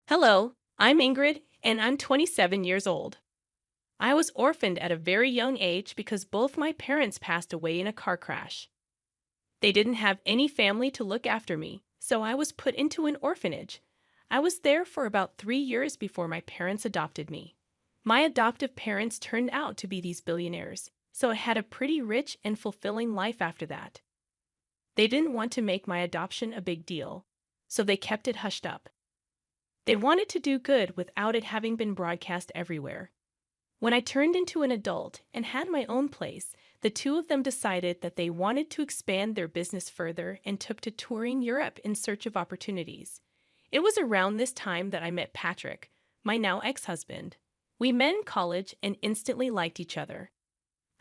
Hello, I'm Ingrid, and I'm 27 years old. I was orphaned at a very young age because both my parents passed away in a car crash. They didn't have any family to look after me, so I was put into an orphanage. I was there for about 3 years before my parents adopted me. My adoptive parents turned out to be these billionaires, so I had a pretty rich and fulfilling life after that. They didn't want to make my adoption a big deal, so they kept it hushed up. They wanted to do good without it having been broadcast everywhere. When I turned into an adult and had my own place, the two of them decided that they wanted to expand their business further and took to touring Europe in search of opportunities. It was around this time that I met Patrick, my now ex-husband. We met in college and instantly liked each other.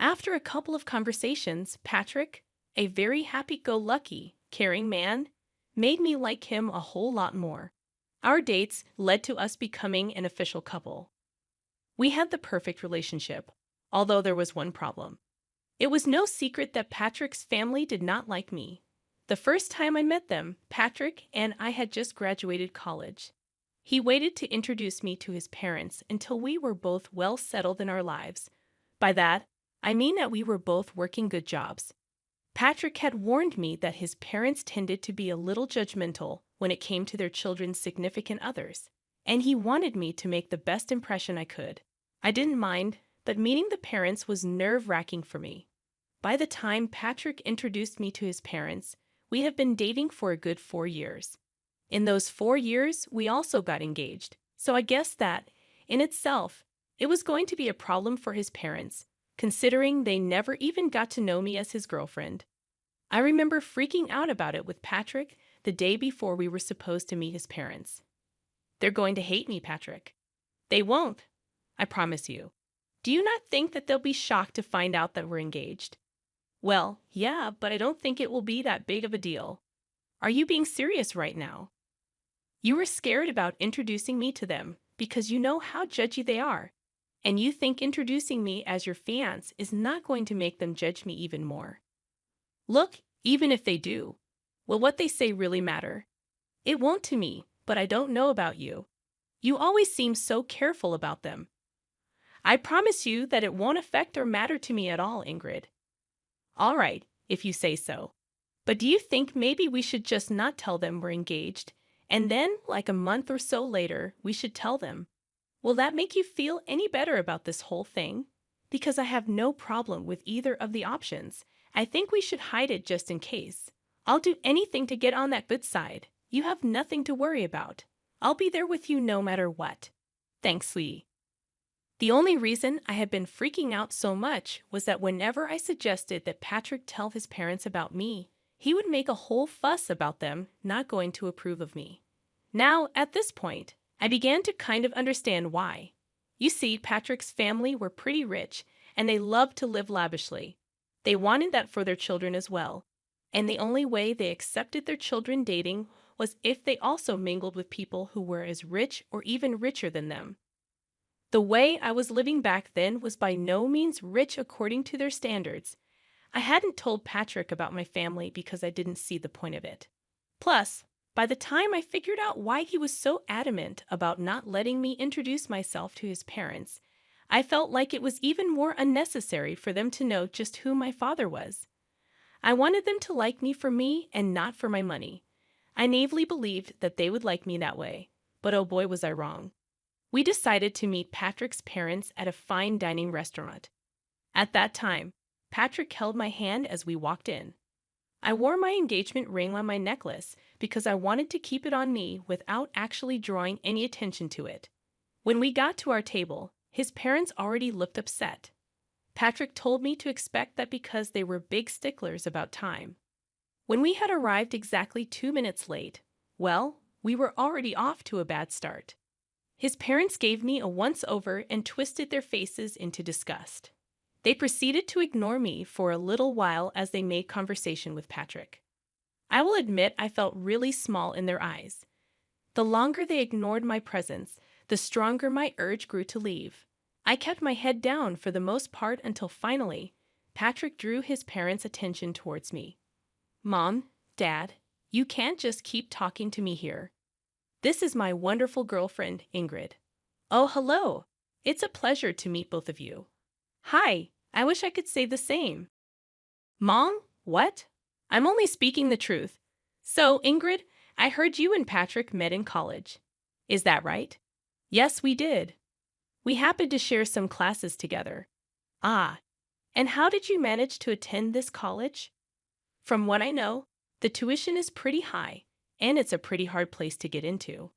After a couple of conversations, Patrick, a very happy-go-lucky, caring man, made me like him a whole lot more. Our dates led to us becoming an official couple. We had the perfect relationship, although there was one problem. It was no secret that Patrick's family did not like me. The first time I met them, Patrick and I had just graduated college. He waited to introduce me to his parents until we were both well settled in our lives. By that, I mean that we were both working good jobs. Patrick had warned me that his parents tended to be a little judgmental when it came to their children's significant others, and he wanted me to make the best impression I could. I didn't mind, but meeting the parents was nerve-wracking for me. By the time Patrick introduced me to his parents, we have been dating for a good 4 years. In those 4 years, we also got engaged, so I guess that, in itself, it was going to be a problem for his parents, considering they never even got to know me as his girlfriend. I remember freaking out about it with Patrick the day before we were supposed to meet his parents. They're going to hate me, Patrick. They won't, I promise you. Do you not think that they'll be shocked to find out that we're engaged? Well, yeah, but I don't think it will be that big of a deal. Are you being serious right now? You were scared about introducing me to them because you know how judgy they are, and you think introducing me as your fiancé is not going to make them judge me even more. Look, even if they do, will what they say really matter? It won't to me, but I don't know about you. You always seem so careful about them. I promise you that it won't affect or matter to me at all, Ingrid. All right, if you say so. But do you think maybe we should just not tell them we're engaged, and then, like a month or so later, we should tell them? Will that make you feel any better about this whole thing? Because I have no problem with either of the options. I think we should hide it just in case. I'll do anything to get on that good side. You have nothing to worry about. I'll be there with you no matter what. Thanks, sweetie. The only reason I had been freaking out so much was that whenever I suggested that Patrick tell his parents about me, he would make a whole fuss about them not going to approve of me. Now, at this point, I began to kind of understand why. You see, Patrick's family were pretty rich, and they loved to live lavishly. They wanted that for their children as well, and the only way they accepted their children dating was if they also mingled with people who were as rich or even richer than them. The way I was living back then was by no means rich according to their standards. I hadn't told Patrick about my family because I didn't see the point of it. Plus, by the time I figured out why he was so adamant about not letting me introduce myself to his parents, I felt like it was even more unnecessary for them to know just who my father was. I wanted them to like me for me and not for my money. I naively believed that they would like me that way, but oh boy was I wrong. We decided to meet Patrick's parents at a fine dining restaurant. At that time, Patrick held my hand as we walked in. I wore my engagement ring on my necklace because I wanted to keep it on me without actually drawing any attention to it. When we got to our table, his parents already looked upset. Patrick told me to expect that because they were big sticklers about time. When we had arrived exactly 2 minutes late, well, we were already off to a bad start. His parents gave me a once-over and twisted their faces into disgust. They proceeded to ignore me for a little while as they made conversation with Patrick. I will admit I felt really small in their eyes. The longer they ignored my presence, the stronger my urge grew to leave. I kept my head down for the most part until finally, Patrick drew his parents' attention towards me. Mom, Dad, you can't just keep talking to me here. This is my wonderful girlfriend, Ingrid. Oh, hello. It's a pleasure to meet both of you. Hi, I wish I could say the same. Mom? What? I'm only speaking the truth. So, Ingrid, I heard you and Patrick met in college. Is that right? Yes, we did. We happened to share some classes together. Ah, and how did you manage to attend this college? From what I know, the tuition is pretty high, and it's a pretty hard place to get into.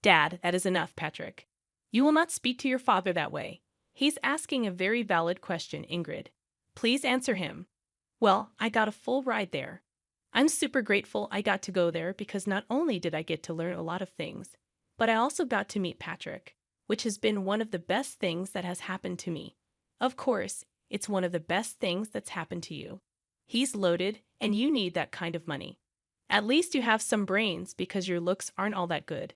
Dad, that is enough, Patrick. You will not speak to your father that way. He's asking a very valid question, Ingrid. Please answer him. Well, I got a full ride there. I'm super grateful I got to go there because not only did I get to learn a lot of things, but I also got to meet Patrick, which has been one of the best things that has happened to me. Of course, it's one of the best things that's happened to you. He's loaded, and you need that kind of money. At least you have some brains because your looks aren't all that good.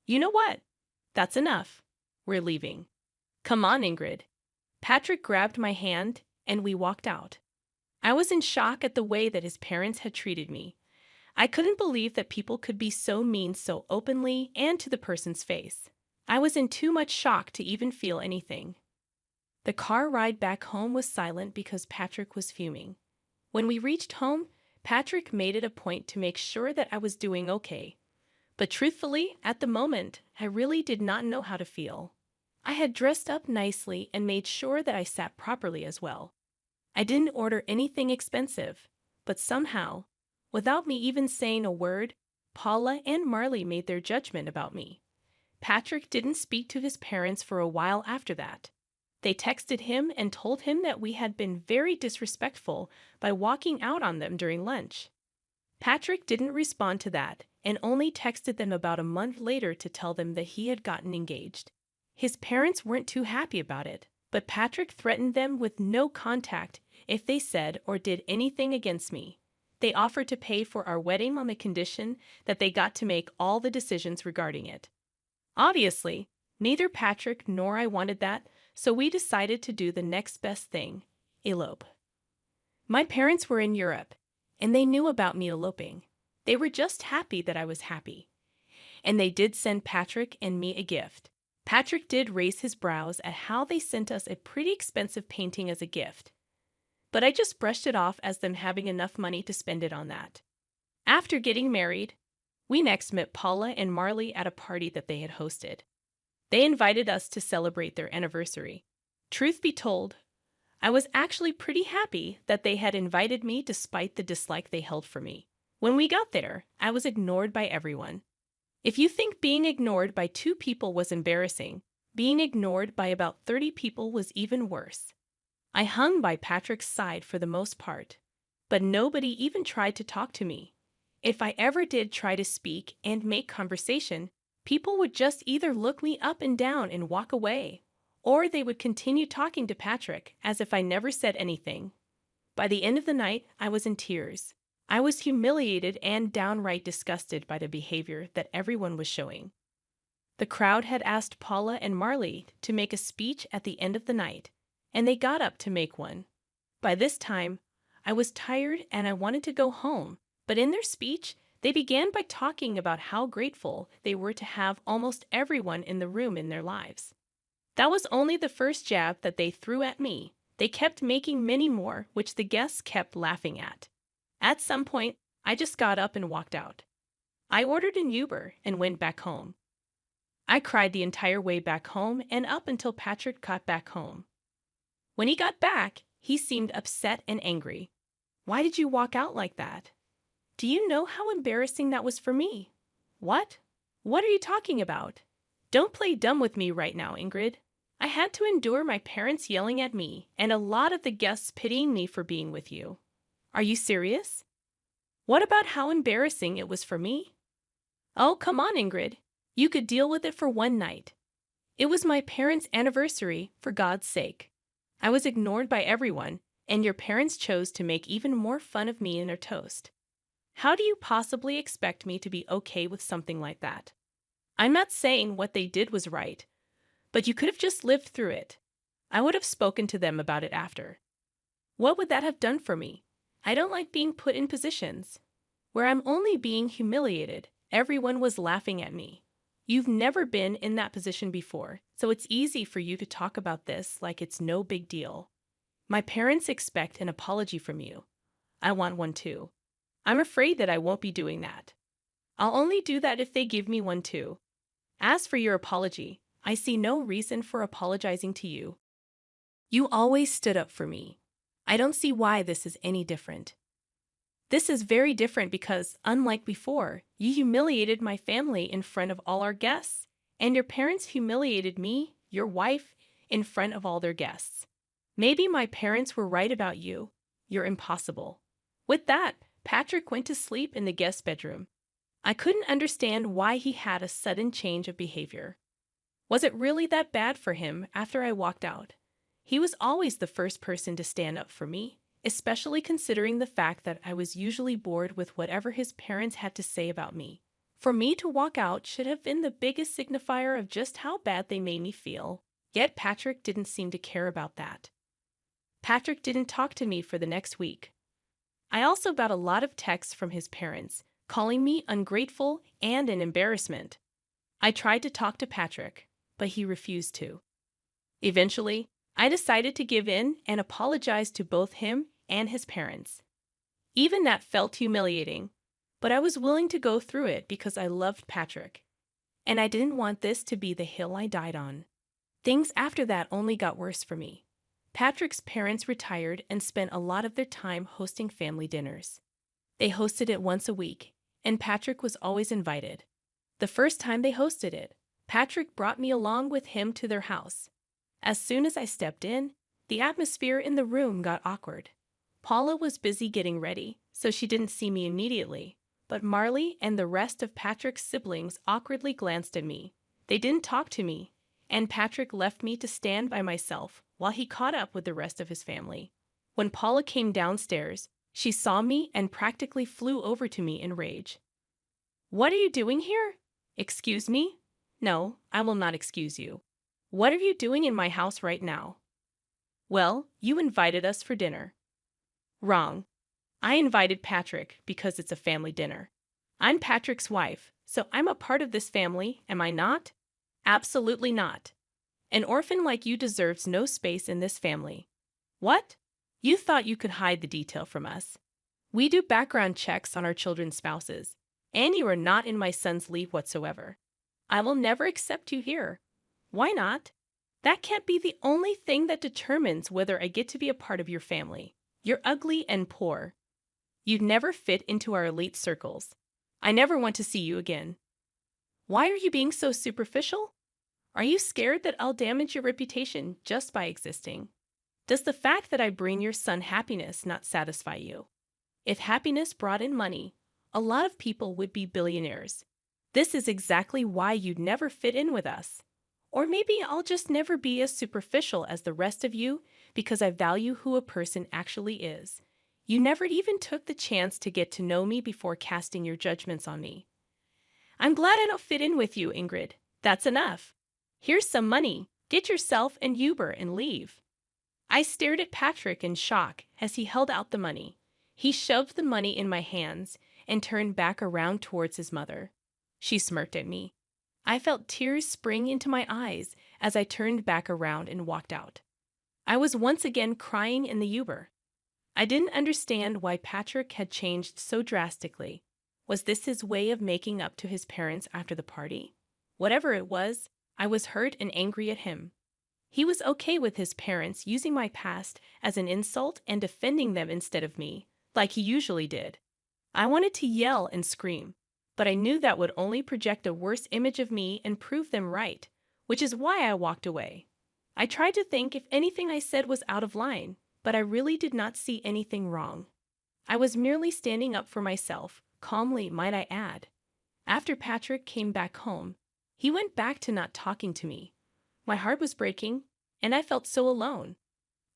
You know what? That's enough. We're leaving. Come on, Ingrid. Patrick grabbed my hand, and we walked out. I was in shock at the way that his parents had treated me. I couldn't believe that people could be so mean so openly and to the person's face. I was in too much shock to even feel anything. The car ride back home was silent because Patrick was fuming. When we reached home, Patrick made it a point to make sure that I was doing okay. But truthfully, at the moment, I really did not know how to feel. I had dressed up nicely and made sure that I sat properly as well. I didn't order anything expensive, but somehow, without me even saying a word, Paula and Marley made their judgment about me. Patrick didn't speak to his parents for a while after that. They texted him and told him that we had been very disrespectful by walking out on them during lunch. Patrick didn't respond to that and only texted them about a month later to tell them that he had gotten engaged. His parents weren't too happy about it, but Patrick threatened them with no contact if they said or did anything against me. They offered to pay for our wedding on the condition that they got to make all the decisions regarding it. Obviously, neither Patrick nor I wanted that, so we decided to do the next best thing: elope. My parents were in Europe, and they knew about me eloping. They were just happy that I was happy. And they did send Patrick and me a gift. Patrick did raise his brows at how they sent us a pretty expensive painting as a gift, but I just brushed it off as them having enough money to spend it on that. After getting married, we next met Paula and Marley at a party that they had hosted. They invited us to celebrate their anniversary. Truth be told, I was actually pretty happy that they had invited me despite the dislike they held for me. When we got there, I was ignored by everyone. If you think being ignored by 2 people was embarrassing, being ignored by about 30 people was even worse. I hung by Patrick's side for the most part, but nobody even tried to talk to me. If I ever did try to speak and make conversation, people would just either look me up and down and walk away, or they would continue talking to Patrick as if I never said anything. By the end of the night, I was in tears. I was humiliated and downright disgusted by the behavior that everyone was showing. The crowd had asked Paula and Marley to make a speech at the end of the night, and they got up to make one. By this time, I was tired and I wanted to go home, but in their speech, they began by talking about how grateful they were to have almost everyone in the room in their lives. That was only the first jab that they threw at me. They kept making many more, which the guests kept laughing at. At some point, I just got up and walked out. I ordered an Uber and went back home. I cried the entire way back home and up until Patrick got back home. When he got back, he seemed upset and angry. Why did you walk out like that? Do you know how embarrassing that was for me? What? What are you talking about? Don't play dumb with me right now, Ingrid. I had to endure my parents yelling at me and a lot of the guests pitying me for being with you. Are you serious? What about how embarrassing it was for me? Oh, come on, Ingrid. You could deal with it for one night. It was my parents' anniversary, for God's sake. I was ignored by everyone, and your parents chose to make even more fun of me in their toast. How do you possibly expect me to be okay with something like that? I'm not saying what they did was right, but you could have just lived through it. I would have spoken to them about it after. What would that have done for me? I don't like being put in positions where I'm only being humiliated Everyone was laughing at me. You've never been in that position before, so it's easy for you to talk about this like it's no big deal. My parents expect an apology from you. I want one too. I'm afraid that I won't be doing that. I'll only do that if they give me one too. As for your apology, I see no reason for apologizing to you. You always stood up for me. I don't see why this is any different. This is very different because, unlike before, you humiliated my family in front of all our guests, and your parents humiliated me, your wife, in front of all their guests. Maybe my parents were right about you. You're impossible. With that, Patrick went to sleep in the guest bedroom. I couldn't understand why he had a sudden change of behavior. Was it really that bad for him after I walked out? He was always the first person to stand up for me, especially considering the fact that I was usually bored with whatever his parents had to say about me. For me to walk out should have been the biggest signifier of just how bad they made me feel. Yet Patrick didn't seem to care about that. Patrick didn't talk to me for the next week. I also got a lot of texts from his parents, calling me ungrateful and an embarrassment. I tried to talk to Patrick, but he refused to. Eventually, I decided to give in and apologize to both him and his parents. Even that felt humiliating, but I was willing to go through it because I loved Patrick, and I didn't want this to be the hill I died on. Things after that only got worse for me. Patrick's parents retired and spent a lot of their time hosting family dinners. They hosted it once a week, and Patrick was always invited. The first time they hosted it, Patrick brought me along with him to their house. As soon as I stepped in, the atmosphere in the room got awkward. Paula was busy getting ready, so she didn't see me immediately, but Marley and the rest of Patrick's siblings awkwardly glanced at me. They didn't talk to me, and Patrick left me to stand by myself while he caught up with the rest of his family. When Paula came downstairs, she saw me and practically flew over to me in rage. "What are you doing here?" "Excuse me?" "No, I will not excuse you." "What are you doing in my house right now?" "Well, you invited us for dinner." "Wrong. I invited Patrick because it's a family dinner. I'm Patrick's wife, so I'm a part of this family, am I not?" "Absolutely not. An orphan like you deserves no space in this family." "What? You thought you could hide the detail from us. We do background checks on our children's spouses, and you are not in my son's league whatsoever. I will never accept you here." "Why not?" "That can't be the only thing that determines whether I get to be a part of your family. You're ugly and poor. You'd never fit into our elite circles. I never want to see you again." "Why are you being so superficial? Are you scared that I'll damage your reputation just by existing? Does the fact that I bring your son happiness not satisfy you? If happiness brought in money, a lot of people would be billionaires. This is exactly why you'd never fit in with us. Or maybe I'll just never be as superficial as the rest of you because I value who a person actually is. You never even took the chance to get to know me before casting your judgments on me. I'm glad I don't fit in with you, Ingrid. That's enough. Here's some money. Get yourself an Uber and leave." I stared at Patrick in shock as he held out the money. He shoved the money in my hands and turned back around towards his mother. She smirked at me. I felt tears spring into my eyes as I turned back around and walked out. I was once again crying in the Uber. I didn't understand why Patrick had changed so drastically. Was this his way of making up to his parents after the party? Whatever it was, I was hurt and angry at him. He was okay with his parents using my past as an insult and defending them instead of me, like he usually did. I wanted to yell and scream, but I knew that would only project a worse image of me and prove them right, which is why I walked away. I tried to think if anything I said was out of line, but I really did not see anything wrong. I was merely standing up for myself, calmly, might I add. After Patrick came back home, he went back to not talking to me. My heart was breaking, and I felt so alone.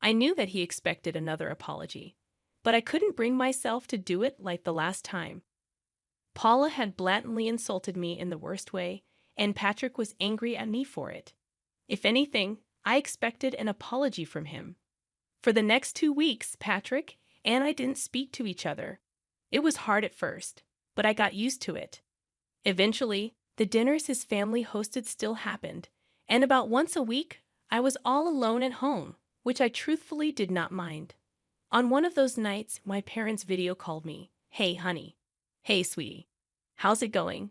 I knew that he expected another apology, but I couldn't bring myself to do it like the last time. Paula had blatantly insulted me in the worst way, and Patrick was angry at me for it. If anything, I expected an apology from him. For the next 2 weeks, Patrick and I didn't speak to each other. It was hard at first, but I got used to it. Eventually, the dinners his family hosted still happened, and about once a week, I was all alone at home, which I truthfully did not mind. On one of those nights, my parents video called me. Hey, honey. Hey, sweetie. How's it going?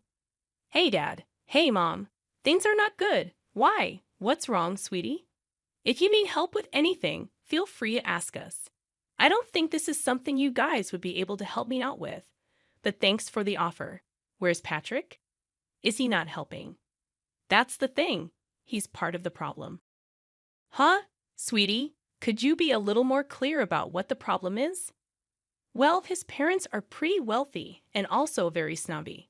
Hey, Dad. Hey, Mom. Things are not good. Why? What's wrong, sweetie? If you need help with anything, feel free to ask us. I don't think this is something you guys would be able to help me out with, but thanks for the offer. Where's Patrick? Is he not helping? That's the thing. He's part of the problem. Huh? Sweetie, could you be a little more clear about what the problem is? Well, his parents are pretty wealthy and also very snobby.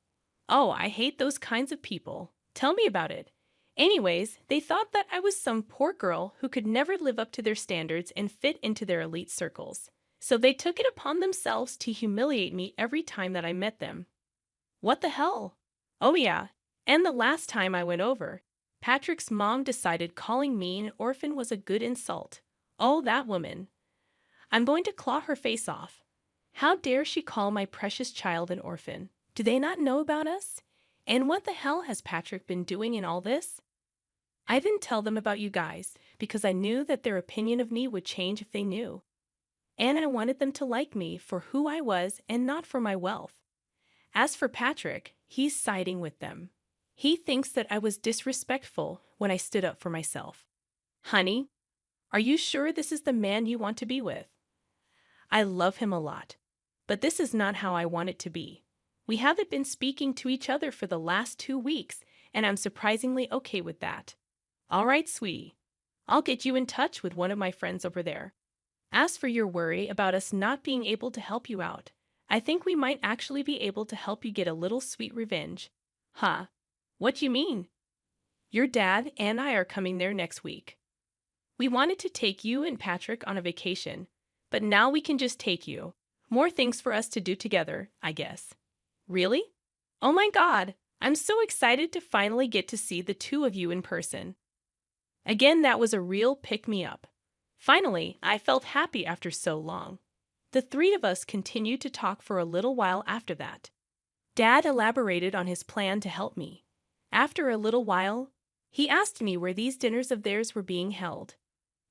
Oh, I hate those kinds of people. Tell me about it. Anyways, they thought that I was some poor girl who could never live up to their standards and fit into their elite circles. So they took it upon themselves to humiliate me every time that I met them. What the hell? Oh yeah, and the last time I went over, Patrick's mom decided calling me an orphan was a good insult. Oh, that woman. I'm going to claw her face off. How dare she call my precious child an orphan? Do they not know about us? And what the hell has Patrick been doing in all this? I didn't tell them about you guys because I knew that their opinion of me would change if they knew. And I wanted them to like me for who I was and not for my wealth. As for Patrick, he's siding with them. He thinks that I was disrespectful when I stood up for myself. Honey, are you sure this is the man you want to be with? I love him a lot, but this is not how I want it to be. We haven't been speaking to each other for the last 2 weeks, and I'm surprisingly okay with that. All right, sweetie. I'll get you in touch with one of my friends over there. As for your worry about us not being able to help you out, I think we might actually be able to help you get a little sweet revenge. Huh? What do you mean? Your dad and I are coming there next week. We wanted to take you and Patrick on a vacation, but now we can just take you. More things for us to do together, I guess. Really? Oh my God! I'm so excited to finally get to see the two of you in person. Again, that was a real pick-me-up. Finally, I felt happy after so long. The three of us continued to talk for a little while after that. Dad elaborated on his plan to help me. After a little while, he asked me where these dinners of theirs were being held.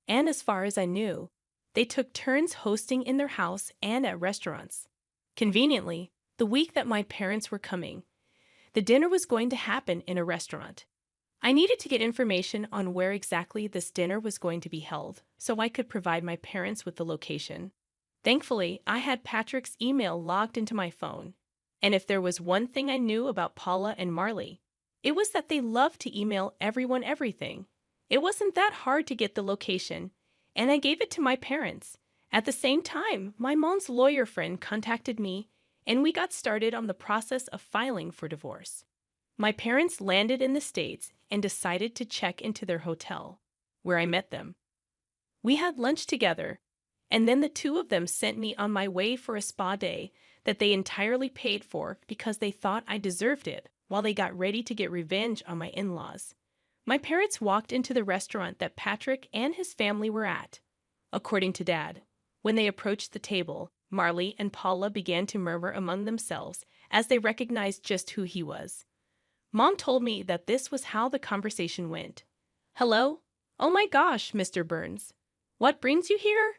And as far as I knew, they took turns hosting in their house and at restaurants. Conveniently, the week that my parents were coming, the dinner was going to happen in a restaurant. I needed to get information on where exactly this dinner was going to be held so I could provide my parents with the location. Thankfully, I had Patrick's email logged into my phone. And if there was one thing I knew about Paula and Marley, it was that they loved to email everyone everything. It wasn't that hard to get the location, and I gave it to my parents. At the same time, my mom's lawyer friend contacted me, and we got started on the process of filing for divorce. My parents landed in the States and decided to check into their hotel, where I met them. We had lunch together, and then the two of them sent me on my way for a spa day that they entirely paid for because they thought I deserved it while they got ready to get revenge on my in-laws. My parents walked into the restaurant that Patrick and his family were at. According to Dad, when they approached the table, Marley and Paula began to murmur among themselves as they recognized just who he was. Mom told me that this was how the conversation went. Hello? Oh my gosh, Mr. Burns. What brings you here?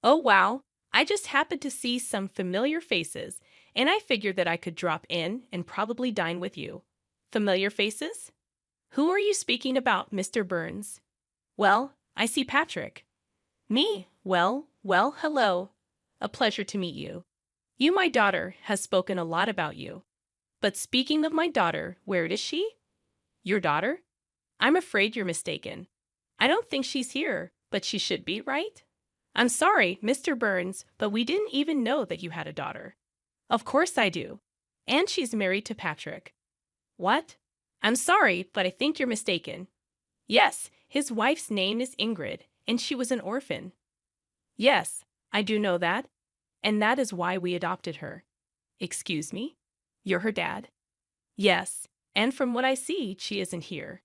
Oh wow, I just happened to see some familiar faces, and I figured that I could drop in and probably dine with you. Familiar faces? Who are you speaking about, Mr. Burns? Well, I see Patrick. Me? Well, hello. A pleasure to meet you. You, my daughter, has spoken a lot about you. But speaking of my daughter, where is she? Your daughter? I'm afraid you're mistaken. I don't think she's here, but she should be, right? I'm sorry, Mr. Burns, but we didn't even know that you had a daughter. Of course I do. And she's married to Patrick. What? I'm sorry, but I think you're mistaken. Yes, his wife's name is Ingrid, and she was an orphan. Yes, I do know that, and that is why we adopted her. Excuse me? You're her dad? Yes, and from what I see, she isn't here.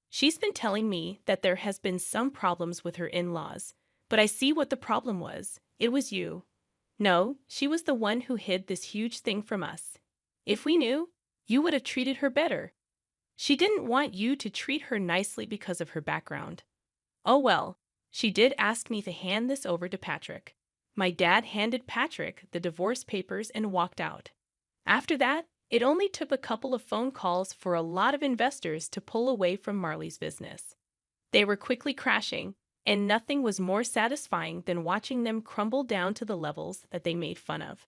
She's been telling me that there has been some problems with her in-laws, but I see what the problem was. It was you. No, she was the one who hid this huge thing from us. If we knew, you would have treated her better. She didn't want you to treat her nicely because of her background. Oh well, she did ask me to hand this over to Patrick. My dad handed Patrick the divorce papers and walked out. After that, it only took a couple of phone calls for a lot of investors to pull away from Marley's business. They were quickly crashing, and nothing was more satisfying than watching them crumble down to the levels that they made fun of.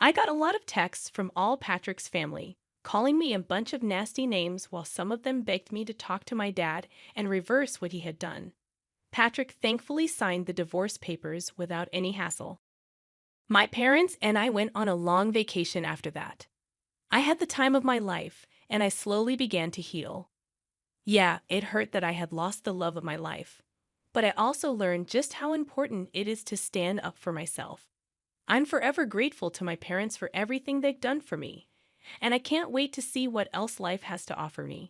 I got a lot of texts from all Patrick's family, calling me a bunch of nasty names while some of them begged me to talk to my dad and reverse what he had done. Patrick thankfully signed the divorce papers without any hassle. My parents and I went on a long vacation after that. I had the time of my life, and I slowly began to heal. Yeah, it hurt that I had lost the love of my life, but I also learned just how important it is to stand up for myself. I'm forever grateful to my parents for everything they've done for me, and I can't wait to see what else life has to offer me.